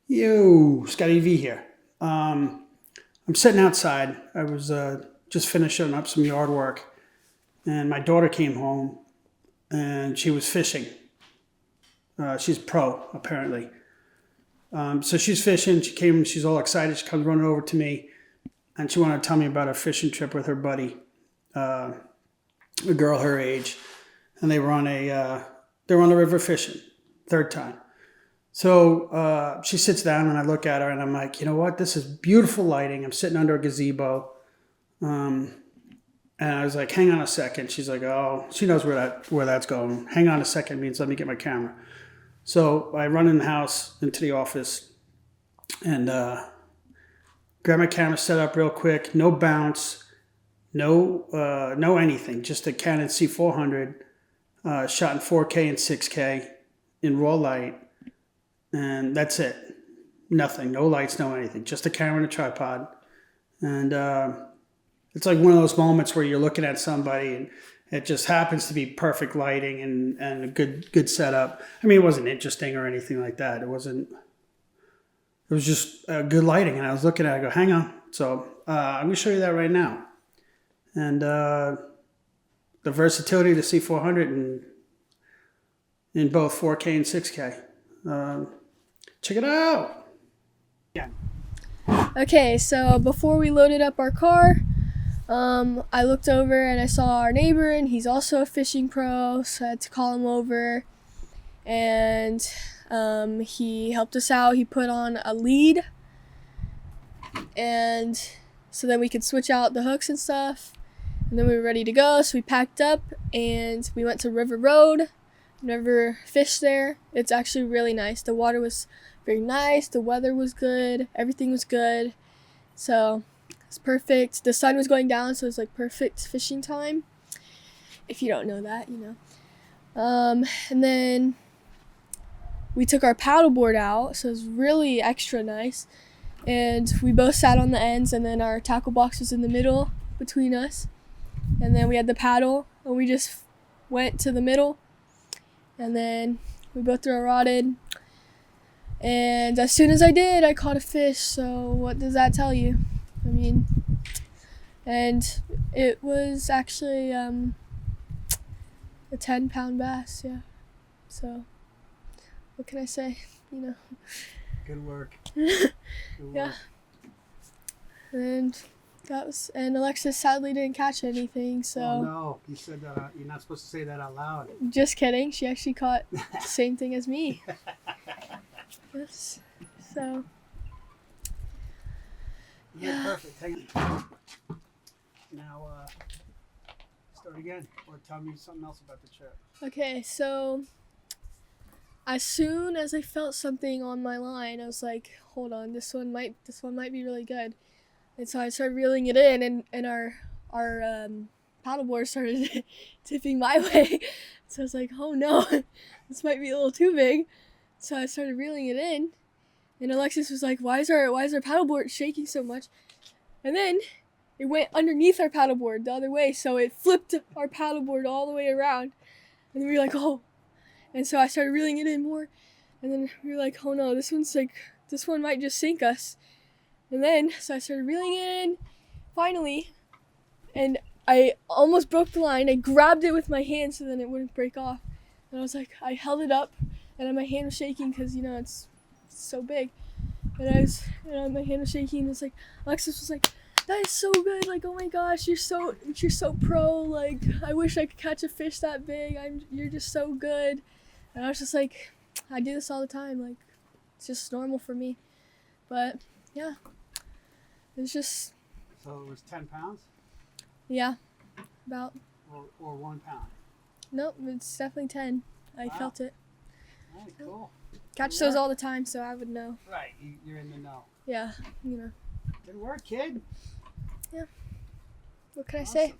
Yo, Scotty V here. I'm sitting outside. I was just finishing up some yard work, and my daughter came home, and she was fishing. She's pro, apparently. So she's fishing. She came. She's all excited. She comes running over to me, and she wanted to tell me about a fishing trip with her buddy, a girl her age, and they were on the river fishing, third time. So she sits down and I look at her and I'm like, you know what? This is beautiful lighting. I'm sitting under a gazebo. And I was like, hang on a second. She's like, oh, she knows where that's going. Hang on a second means let me get my camera. So I run in the house into the office and grab my camera, set up real quick. No bounce, no anything. Just a Canon C400 shot in 4K and 6K in raw light. And that's it. Nothing. No lights, no anything. Just a camera and a tripod. And it's like one of those moments where you're looking at somebody and it just happens to be perfect lighting and a good setup. I mean, it wasn't interesting or anything like that. It was just good lighting. And I was looking at it, I go, hang on. So I'm going to show you that right now. And the versatility of the C400 in both 4K and 6K. Check it out. Yeah. Okay, so before we loaded up our car, I looked over and I saw our neighbor, and he's also a fishing pro, so I had to call him over, and he helped us out. He put on a lead, and so then we could switch out the hooks and stuff, and then we were ready to go, so we packed up, and we went to River Road. Never fished there. It's actually really nice. The water was very nice. The weather was good. Everything was good. So it's perfect. The sun was going down, so it's like perfect fishing time. If you don't know that, you know. And then we took our paddleboard out, so it was really extra nice. And we both sat on the ends, and then our tackle box was in the middle between us. And then we had the paddle, and we just went to the middle. And then we both threw a rod in. And as soon as I did, I caught a fish. So what does that tell you? I mean, and it was actually a 10-pound bass, yeah. So what can I say? You know. Good work. Good work. Yeah. And Alexis sadly didn't catch anything, so. Oh no, you said that you're not supposed to say that out loud. Just kidding. She actually caught the same thing as me. Yes. So. Yeah, perfect. Hang on. Now, start again, or tell me something else about the trip. Okay, so as soon as I felt something on my line, I was like, hold on, this one might be really good. And so I started reeling it in, and our paddleboard started tipping my way. So I was like, oh no, this might be a little too big. So I started reeling it in, and Alexis was like, why is our paddleboard shaking so much? And then it went underneath our paddleboard the other way, so it flipped our paddleboard all the way around. And we were like, oh. And so I started reeling it in more, and then we were like, oh no, this one might just sink us. And then, so I started reeling it in, finally, and I almost broke the line. I grabbed it with my hand so then it wouldn't break off. And I was like, I held it up, and my hand was shaking because, you know, it's so big. And my hand was shaking, and it's like, Alexis was like, that is so good, like, oh my gosh, you're so pro, like, I wish I could catch a fish that big, you're just so good. And I was just like, I do this all the time, like, it's just normal for me. But, yeah. It's just. So it was 10 pounds? Yeah, about. Or 1 pound? Nope, it's definitely 10. I felt it. All right, cool. Catch those all the time, so I would know. Right, you're in the know. Yeah, you know. Good work, kid. Yeah. What can I Awesome. say?